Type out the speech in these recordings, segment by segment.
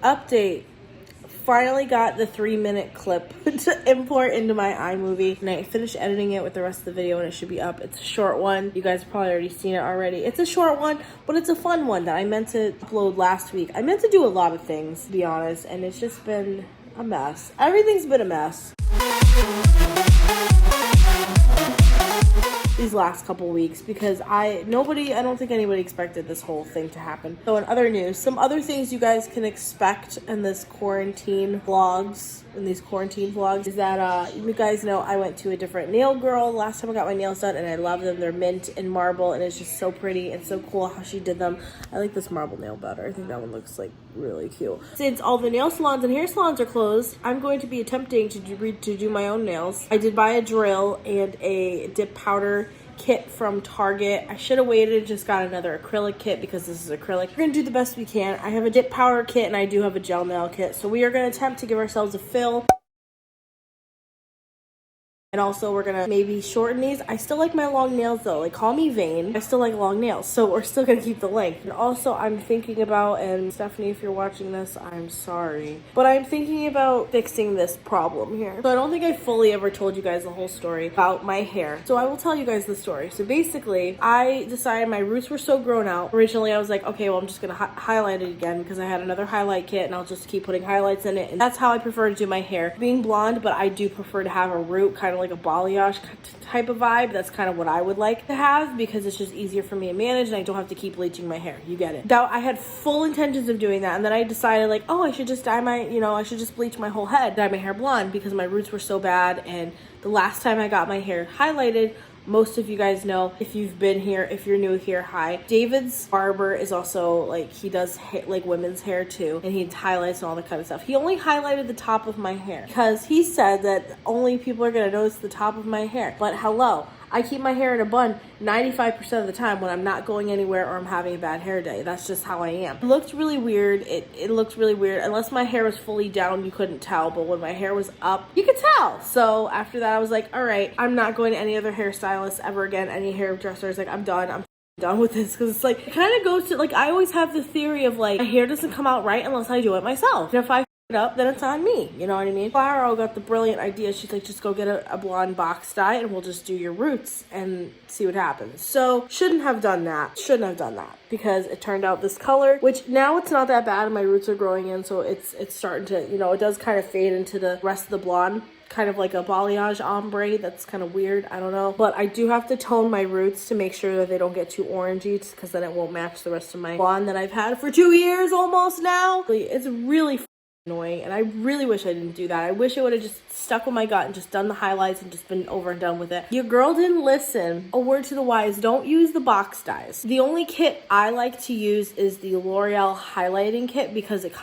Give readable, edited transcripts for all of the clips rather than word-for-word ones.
Update. Finally got the 3-minute clip to import into my iMovie, and I finished editing it with the rest of the video, and it should be up. It's a short one. You guys have probably already seen it already. It's a short one, but it's a fun one that I meant to upload last week. I meant to do a lot of things, to be honest, and it's just been a mess. Everything's been a mess these last couple weeks because I don't think anybody expected this whole thing to happen. So in other news, some other things you guys can expect in this quarantine vlogs, is that you guys know I went to a different nail girl last time I got my nails done, and I love them. They're mint and marble, and it's just so pretty and so cool how she did them. I like this marble nail better. I think that one looks like really cute. Since all the nail salons and hair salons are closed, I'm going to be attempting to do my own nails. I did buy a drill and a dip powder kit from Target. I should have waited and just got another acrylic kit because this is acrylic. We're gonna do the best we can. I have a dip powder kit and I do have a gel nail kit, so we are gonna attempt to give ourselves a fill. And also we're gonna maybe shorten these. I still like my long nails though. Like, call me vain. I still like long nails. So we're still gonna keep the length. And also I'm thinking about, and Stephanie, if you're watching this, I'm sorry, but I'm thinking about fixing this problem here. So I don't think I fully ever told you guys the whole story about my hair. So I will tell you guys the story. So basically, I decided my roots were so grown out. Originally I was like, okay, well I'm just gonna highlight it again because I had another highlight kit and I'll just keep putting highlights in it. And that's how I prefer to do my hair. Being blonde, but I do prefer to have a root, kind of like a balayage type of vibe. That's kind of what I would like to have because it's just easier for me to manage and I don't have to keep bleaching my hair. You get it. Now, I had full intentions of doing that, and then I decided like, oh, I should just I should just bleach my whole head, dye my hair blonde because my roots were so bad. And the last time I got my hair highlighted, most of you guys know, if you've been here, if you're new here, hi. David's barber is also like, he does like women's hair too, and he highlights and all that kind of stuff. He only highlighted the top of my hair because he said that only people are gonna notice the top of my hair. But hello, I keep my hair in a bun 95% of the time when I'm not going anywhere or I'm having a bad hair day. That's just how I am. It looked really weird. It looked really weird. Unless my hair was fully down, you couldn't tell. But when my hair was up, you could tell. So after that, I was like, all right, I'm not going to any other hairstylist ever again, any hairdressers. Like, I'm done. I'm done with this because it's like, it kind of goes to like, I always have the theory of like, my hair doesn't come out right unless I do it myself. And if I it up, then it's on me, you know what I mean? Claro got the brilliant idea. She's like, just go get a blonde box dye and we'll just do your roots and see what happens. So shouldn't have done that because it turned out this color, which now it's not that bad and my roots are growing in, so it's starting to, it does kind of fade into the rest of the blonde, kind of like a balayage ombre. That's kind of weird, I don't know, but I do have to tone my roots to make sure that they don't get too orangey because then it won't match the rest of my blonde that I've had for 2 years almost now. It's really annoying, and I really wish I didn't do that. I wish I would have just stuck with my gut and just done the highlights and just been over and done with it. Your girl didn't listen. A word to the wise, don't use the box dyes. The only kit I like to use is the L'Oreal highlighting kit because it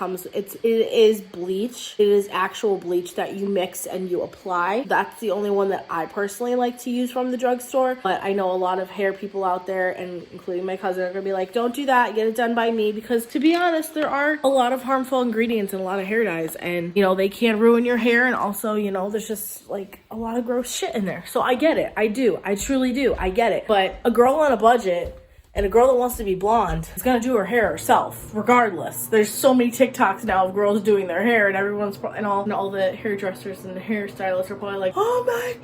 is bleach. It is actual bleach that you mix and you apply. That's the only one that I personally like to use from the drugstore, but I know a lot of hair people out there, and including my cousin, are gonna be like, don't do that, get it done by me, because to be honest, there are a lot of harmful ingredients in a lot of hair dyes, and they can ruin your hair, and also there's just like a lot of gross shit in there. So I get it. I truly do. I get it. But a girl on a budget and a girl that wants to be blonde is gonna do her hair herself regardless. There's so many TikToks now of girls doing their hair, and everyone's and all the hairdressers and the hairstylists are probably like, oh my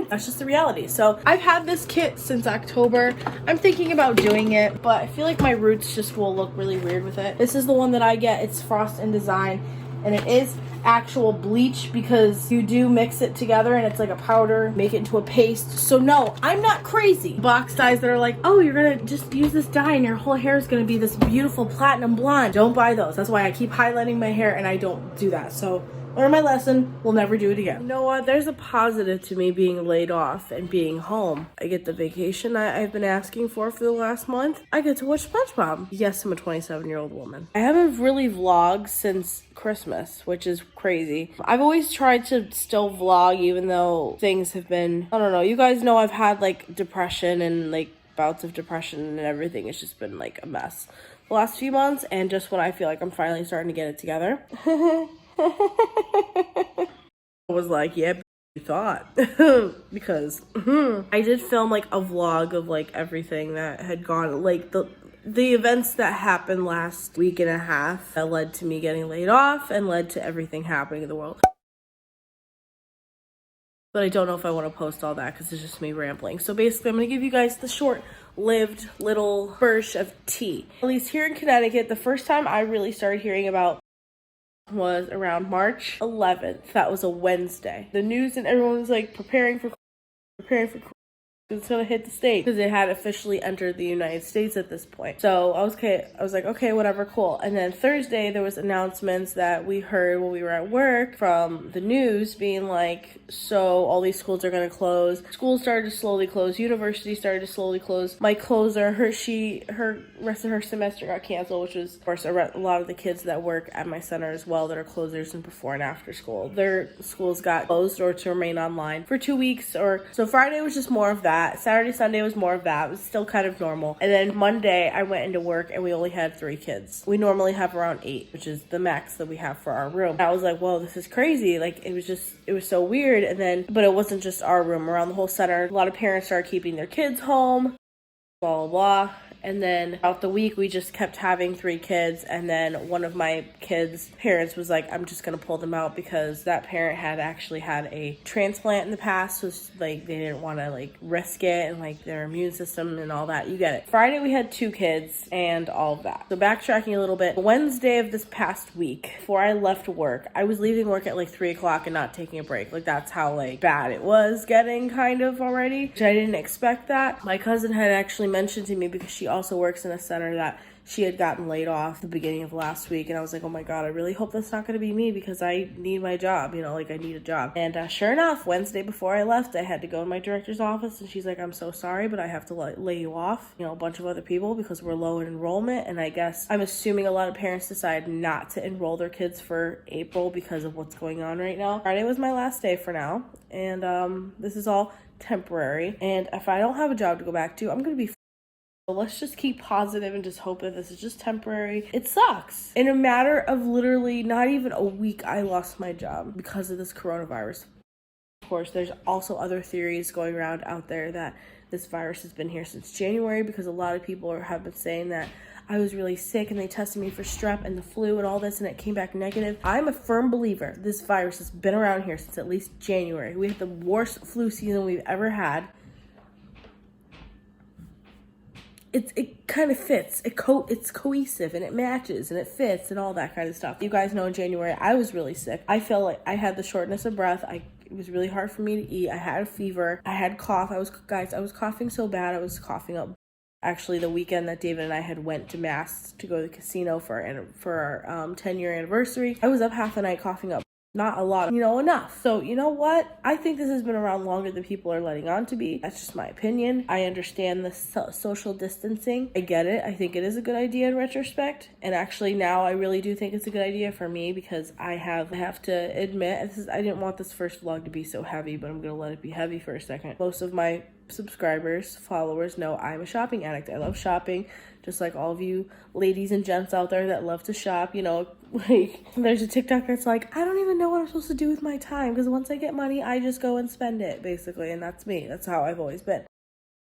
god. That's just the reality. So I've had this kit since October. I'm thinking about doing it, but I feel like my roots just will look really weird with it. This is the one that I get. It's Frost & Design, and it is actual bleach because you do mix it together and it's like a powder, make it into a paste. So no, I'm not crazy. Box dyes that are like, oh, you're gonna just use this dye and your whole hair is gonna be this beautiful platinum blonde. Don't buy those. That's why I keep highlighting my hair and I don't do that. So learn my lesson. We'll never do it again. You know what? There's a positive to me being laid off and being home. I get the vacation I've been asking for the last month. I get to watch SpongeBob. Yes, I'm a 27-year-old woman. I haven't really vlogged since Christmas, which is crazy. I've always tried to still vlog even though things have been, I don't know. You guys know I've had like depression and like bouts of depression and everything. It's just been like a mess the last few months, and just when I feel like I'm finally starting to get it together. I was like, yeah, you thought. Because I did film like a vlog of like everything that had gone, like the events that happened last week and a half that led to me getting laid off and led to everything happening in the world. But I don't know if I want to post all that because it's just me rambling. So basically, I'm going to give you guys the short-lived little burst of tea. At least here in Connecticut, the first time I really started hearing about was around March 11th. That was a Wednesday. The news and everyone was like preparing for it's gonna hit the state because it had officially entered the United States at this point. So I was like, okay, whatever, cool. And then Thursday there was announcements that we heard when we were at work from the news being like, so all these schools are gonna close. Schools started to slowly close. Universities started to slowly close. My closer, her rest of her semester got canceled, which was of course a lot of the kids that work at my center as well that are closers and before and after school. Their schools got closed or to remain online for 2 weeks. Or so Friday was just more of that. Saturday, Sunday was more of that. It was still kind of normal. And then Monday, I went into work and we only had 3 kids. We normally have around 8, which is the max that we have for our room. And I was like, whoa, this is crazy. Like, it was so weird. And then, but it wasn't just our room. Around the whole center, a lot of parents started keeping their kids home, blah, blah, blah. And then throughout the week, we just kept having 3 kids. And then one of my kids' parents was like, I'm just going to pull them out because that parent had actually had a transplant in the past. So like, they didn't want to like risk it and like their immune system and all that. You get it. Friday, we had 2 kids and all of that. So backtracking a little bit, Wednesday of this past week, before I left work, I was leaving work at like 3 o'clock and not taking a break. Like that's how like bad it was getting kind of already, which I didn't expect that. My cousin had actually mentioned to me because she also works in a center that she had gotten laid off the beginning of last week. And I was like, oh my God, I really hope that's not going to be me because I need my job, you know, like I need a job. And sure enough, Wednesday before I left, I had to go in my director's office and she's like, I'm so sorry, but I have to lay you off, you know, a bunch of other people because we're low in enrollment. And I guess I'm assuming a lot of parents decide not to enroll their kids for April because of what's going on right now. Friday was my last day for now. And this is all temporary. And if I don't have a job to go back to, I'm going to be let's just keep positive and just hope that this is just temporary. It sucks. In a matter of literally not even a week, I lost my job because of this coronavirus. Of course, there's also other theories going around out there that this virus has been here since January because a lot of people have been saying that I was really sick and they tested me for strep and the flu and all this and it came back negative. I'm a firm believer this virus has been around here since at least January. We had the worst flu season we've ever had. It kind of fits. It's cohesive and it matches and it fits and all that kind of stuff. You guys know in January I was really sick. I felt like I had the shortness of breath. It was really hard for me to eat. I had a fever. I had cough. I was coughing so bad. I was coughing up. Actually, the weekend that David and I had went to Mass to go to the casino for our 10-year anniversary, I was up half the night coughing up. Not a lot, enough. So, you know what? I think this has been around longer than people are letting on to be. That's just my opinion. I understand the social distancing. I get it. I think it is a good idea in retrospect. And actually now I really do think it's a good idea for me because I have to admit, I didn't want this first vlog to be so heavy, but I'm going to let it be heavy for a second. Most of my subscribers, followers know I'm a shopping addict. I love shopping, just like all of you ladies and gents out there that love to shop. Like there's a TikTok that's like, I don't even know what I'm supposed to do with my time because once I get money, I just go and spend it, basically. And that's me. That's how I've always been.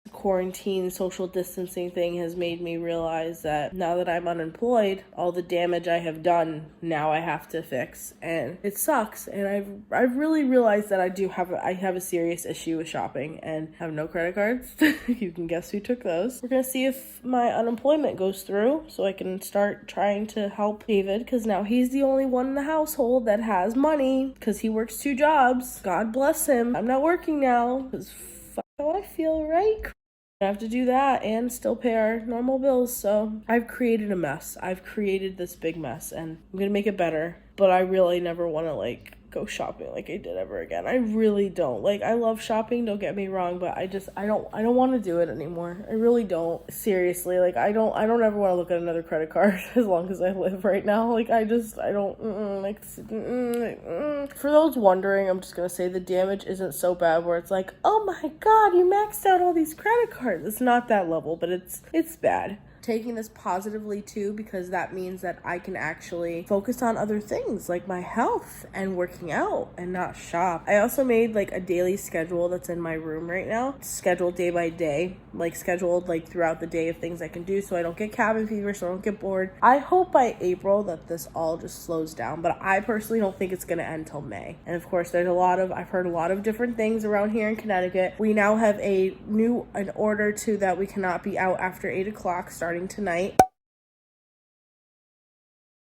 The quarantine social distancing thing has made me realize that now that I'm unemployed, all the damage I have done now I have to fix, and it sucks. And I've really realized that I have a serious issue with shopping and have no credit cards. You can guess who took those. We're gonna see if my unemployment goes through so I can start trying to help David because now he's the only one in the household that has money because he works 2 jobs. God bless him. I'm not working now because how I feel, right? I have to do that and still pay our normal bills. So I've created a mess. I've created this big mess and I'm gonna make it better. But I really never want to go shopping like I did ever again. I really don't. I love shopping, don't get me wrong, but I don't want to do it anymore. I really don't. Seriously, I don't ever want to look at another credit card as long as I live right now. I don't, For those wondering, I'm just gonna say the damage isn't so bad where it's like, oh my God, you maxed out all these credit cards. It's not that level, but it's bad. taking this positively too, because that means that I can actually focus on other things like my health and working out and not shop. I also made like a daily schedule that's in my room right now. It's scheduled day by day, like scheduled like throughout the day of things I can do so I don't get cabin fever, so I don't get bored. I hope by April that this all just slows down, but I personally don't think it's gonna end till May. And of course, I've heard a lot of different things around here in Connecticut. We now have an order too that we cannot be out after 8 o'clock starting tonight.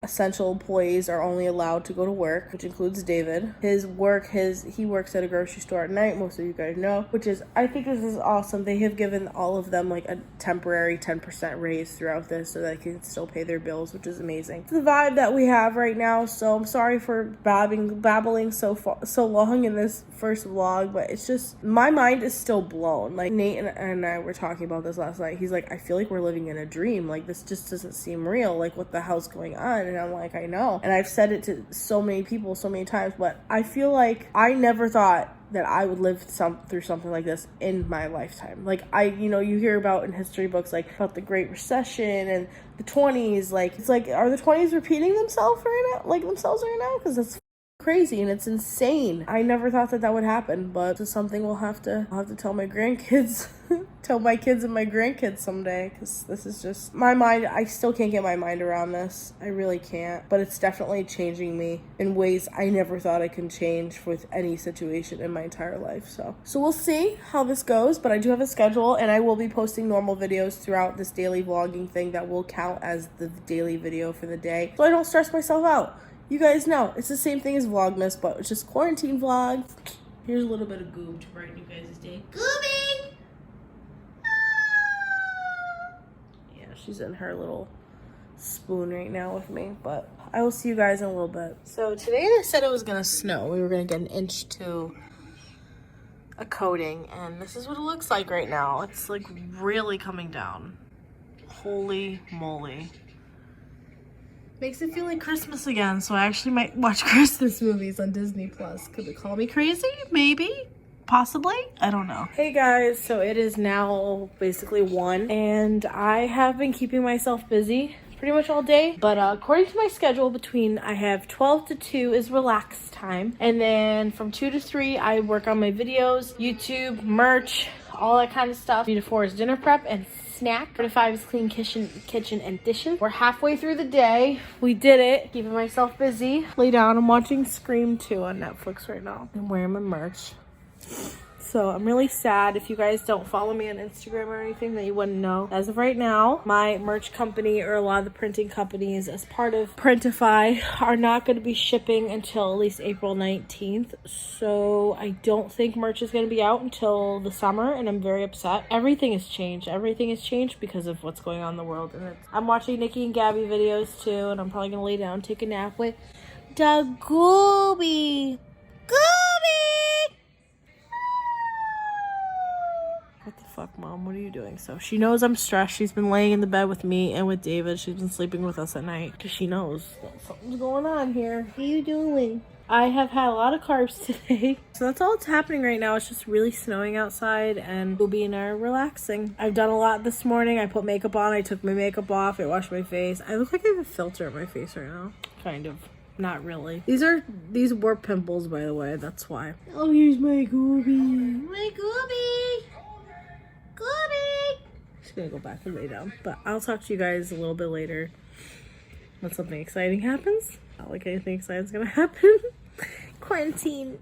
Essential employees are only allowed to go to work, which includes David. He works at a grocery store at night, most of you guys know, I think this is awesome. They have given all of them like a temporary 10% raise throughout this so that they can still pay their bills, which is amazing. It's the vibe that we have right now, so I'm sorry for babbling so long in this first vlog, but it's just, my mind is still blown. Like Nate and I were talking about this last night. He's like, I feel like we're living in a dream. Like this just doesn't seem real. Like what the hell's going on? And I'm like, I know. And I've said it to so many people so many times, but I feel like I never thought that I would live through something like this in my lifetime. Like you hear about in history books, like about the Great Recession and the 20s. Like, it's like, are the 20s repeating themselves right now? Because that's crazy and it's insane. I never thought that would happen, but it's something I'll have to tell my grandkids, tell my kids and my grandkids someday, because this is just my mind. I still can't get my mind around this. I really can't, but it's definitely changing me in ways I never thought I could change with any situation in my entire life. So we'll see how this goes, but I do have a schedule and I will be posting normal videos throughout this daily vlogging thing that will count as the daily video for the day, so I don't stress myself out. You guys know, it's the same thing as Vlogmas, but it's just quarantine vlogs. Here's a little bit of goob to brighten you guys' day. Goobing! Yeah, she's in her little spoon right now with me, but I will see you guys in a little bit. So today they said it was gonna snow. We were gonna get 1 inch to a coating, and this is what it looks like right now. It's like really coming down. Holy moly. Makes it feel like Christmas again, so I actually might watch Christmas movies on Disney Plus. Could they call me crazy? Maybe. Possibly. I don't know. Hey guys, so it is now basically 1, and I have been keeping myself busy pretty much all day, but according to my schedule, I have 12 to 2 is relax time, and then from 2 to 3 I work on my videos, YouTube, merch, all that kind of stuff. 3 to 4 is dinner prep and snack. 4 to 5 is clean kitchen and dishes. We're halfway through the day. We did it. Keeping myself busy. Lay down. I'm watching Scream 2 on Netflix right now. I'm wearing my merch. So I'm really sad. If you guys don't follow me on Instagram or anything, that you wouldn't know. As of right now, my merch company, or a lot of the printing companies as part of Printify, are not going to be shipping until at least April 19th. So I don't think merch is going to be out until the summer, and I'm very upset. Everything has changed. Everything has changed because of what's going on in the world. And I'm watching Nikki and Gabby videos too, and I'm probably going to lay down and take a nap with the Gooby. Gooby! What the fuck, Mom? What are you doing? So she knows I'm stressed. She's been laying in the bed with me and with David. She's been sleeping with us at night because she knows that something's going on here. What are you doing? I have had a lot of carbs today. So that's all that's happening right now. It's just really snowing outside, and Booby and I are relaxing. I've done a lot this morning. I put makeup on. I took my makeup off. I washed my face. I look like I have a filter on my face right now. Kind of. Not really. These were pimples, by the way. That's why. Oh, here's my Gooby. My Gooby. Gooby. She's gonna go back and lay down. But I'll talk to you guys a little bit later when something exciting happens. Not like anything exciting is gonna happen. Quarantine.